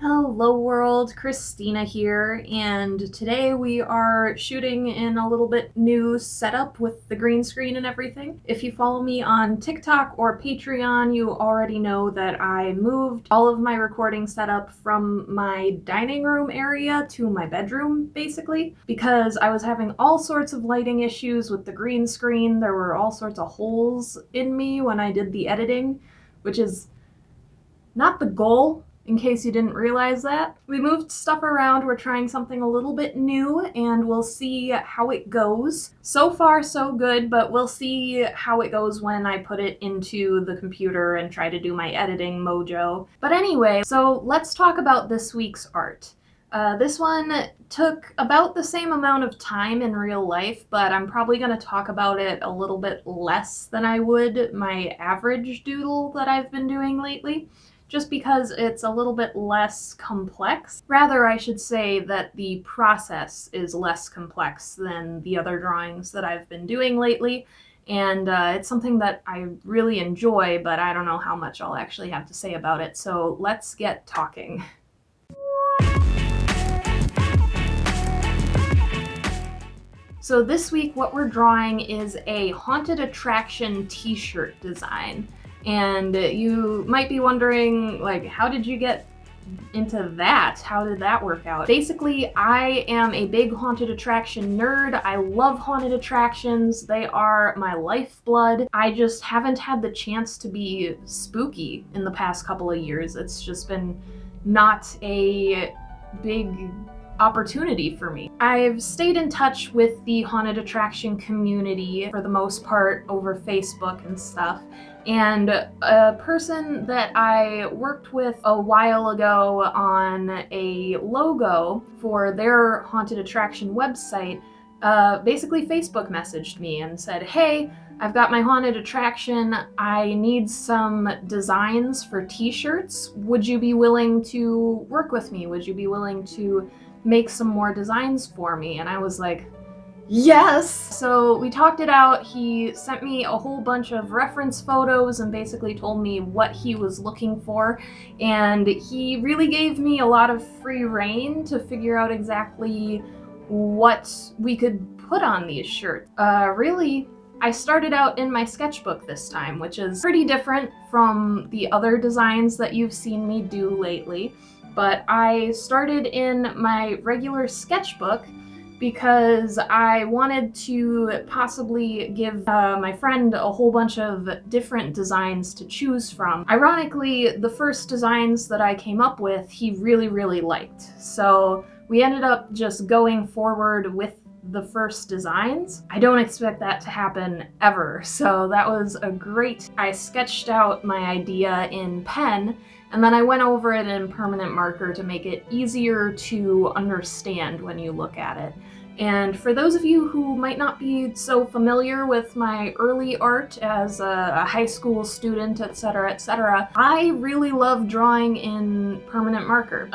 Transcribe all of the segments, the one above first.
Hello world, Christina here, and today we are shooting in a little bit new setup with the green screen and everything. If you follow me on TikTok or Patreon, you already know that I moved all of my recording setup from my dining room area to my bedroom, basically, because I was having all sorts of lighting issues with the green screen. There were all sorts of holes in me when I did the editing, which is not the goal, in case you didn't realize that. We moved stuff around, we're trying something a little bit new, and we'll see how it goes. So far, so good, but we'll see how it goes when I put it into the computer and try to do my editing mojo. But anyway, so let's talk about this week's art. This one took about the same amount of time in real life, but I'm probably going to talk about it a little bit less than I would my average doodle that I've been doing lately, just because it's a little bit less complex. Rather, I should say that the process is less complex than the other drawings that I've been doing lately, and it's something that I really enjoy, but I don't know how much I'll actually have to say about it, so let's get talking. So this week what we're drawing is a haunted attraction t-shirt design. And you might be wondering, like, how did you get into that? How did that work out? Basically, I am a big haunted attraction nerd. I love haunted attractions. They are my lifeblood. I just haven't had the chance to be spooky in the past couple of years. It's just been not a big opportunity for me. I've stayed in touch with the haunted attraction community for the most part over Facebook and stuff. And a person that I worked with a while ago on a logo for their haunted attraction website basically Facebook messaged me and said, "Hey, I've got my haunted attraction. I need some designs for t-shirts. Would you be willing to work with me? Would you be willing to make some more designs for me?" And I was like, yes! So we talked it out. He sent me a whole bunch of reference photos and basically told me what he was looking for. And he really gave me a lot of free rein to figure out exactly what we could put on these shirts. Really, I started out in my sketchbook this time, which is pretty different from the other designs that you've seen me do lately. But I started in my regular sketchbook because I wanted to possibly give my friend a whole bunch of different designs to choose from. Ironically, the first designs that I came up with, he really, really liked. So we ended up just going forward with the first designs. I don't expect that to happen ever, so that was a great... I sketched out my idea in pen, and then I went over it in permanent marker to make it easier to understand when you look at it. And for those of you who might not be so familiar with my early art as a high school student, etc., I really love drawing in permanent marker.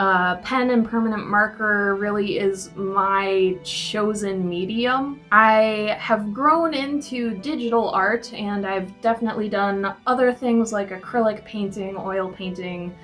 Pen and permanent marker really is my chosen medium. I have grown into digital art, and I've definitely done other things like acrylic painting, oil painting,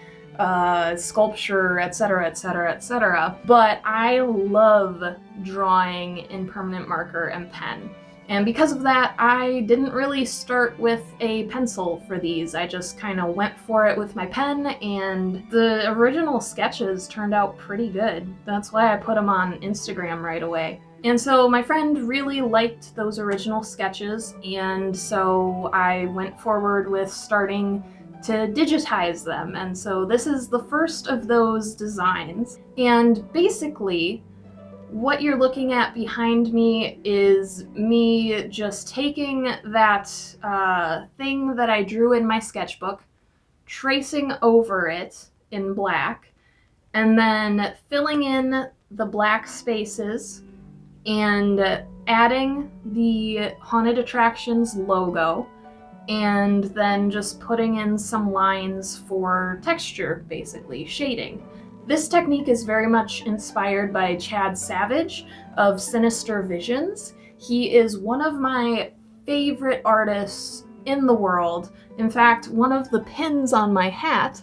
sculpture, etc., but I love drawing in permanent marker and pen. And because of that, I didn't really start with a pencil for these. I just kind of went for it with my pen, and the original sketches turned out pretty good. That's why I put them on Instagram right away. And so my friend really liked those original sketches, and so I went forward with starting to digitize them. And so this is the first of those designs. And basically, what you're looking at behind me is me just taking that thing that I drew in my sketchbook, tracing over it in black, and then filling in the black spaces and adding the Haunted Attractions logo, and then just putting in some lines for texture, basically, shading. This technique is very much inspired by Chad Savage of Sinister Visions. He is one of my favorite artists in the world. In fact, one of the pins on my hat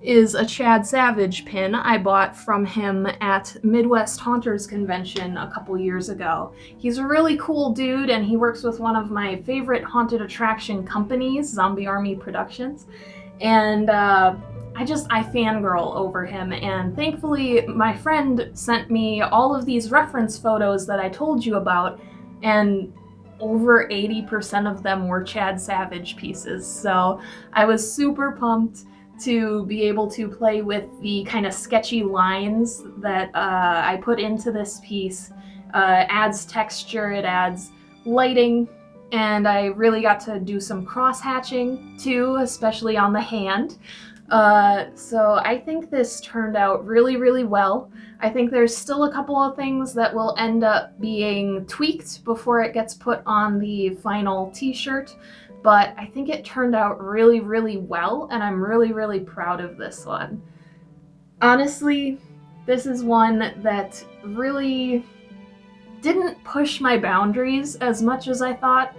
is a Chad Savage pin I bought from him at Midwest Haunters Convention a couple years ago. He's a really cool dude, and he works with one of my favorite haunted attraction companies, Zombie Army Productions. And I fangirl over him, and thankfully my friend sent me all of these reference photos that I told you about, and over 80% of them were Chad Savage pieces. So I was super pumped to be able to play with the kind of sketchy lines that I put into this piece. Adds texture, it adds lighting, and I really got to do some cross hatching too, especially on the hand. So I think this turned out really, really well. I think there's still a couple of things that will end up being tweaked before it gets put on the final t-shirt, but I think it turned out really, really well, and I'm really, really proud of this one. Honestly, this is one that really didn't push my boundaries as much as I thought,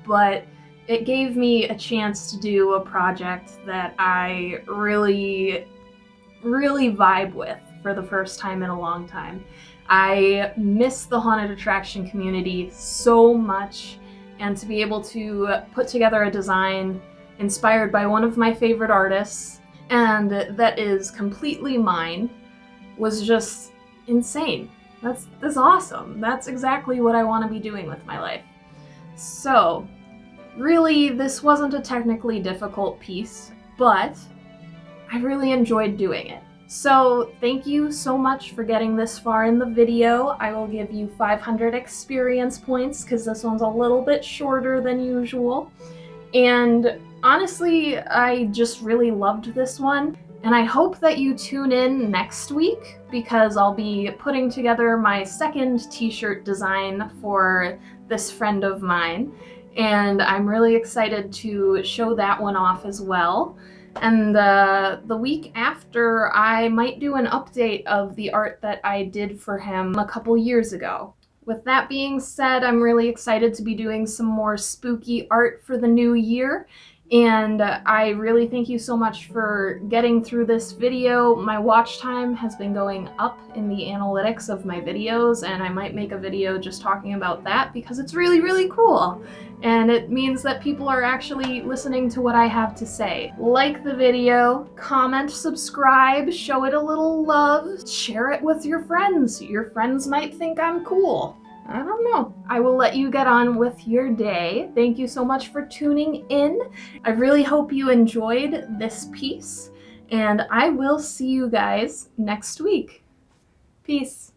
but it gave me a chance to do a project that I really, really vibe with for the first time in a long time. I miss the haunted attraction community so much, and to be able to put together a design inspired by one of my favorite artists, and that is completely mine, was just insane. That's awesome. That's exactly what I want to be doing with my life. So, really, this wasn't a technically difficult piece, but I really enjoyed doing it. So thank you so much for getting this far in the video. I will give you 500 experience points because this one's a little bit shorter than usual. And honestly, I just really loved this one. And I hope that you tune in next week because I'll be putting together my second t-shirt design for this friend of mine. And I'm really excited to show that one off as well. And the week after, I might do an update of the art that I did for him a couple years ago. With that being said, I'm really excited to be doing some more spooky art for the new year. And I really thank you so much for getting through this video. My watch time has been going up in the analytics of my videos, and I might make a video just talking about that because it's really, really cool. And it means that people are actually listening to what I have to say. Like the video, comment, subscribe, show it a little love, share it with your friends. Your friends might think I'm cool. I don't know. I will let you get on with your day. Thank you so much for tuning in. I really hope you enjoyed this piece, and I will see you guys next week. Peace.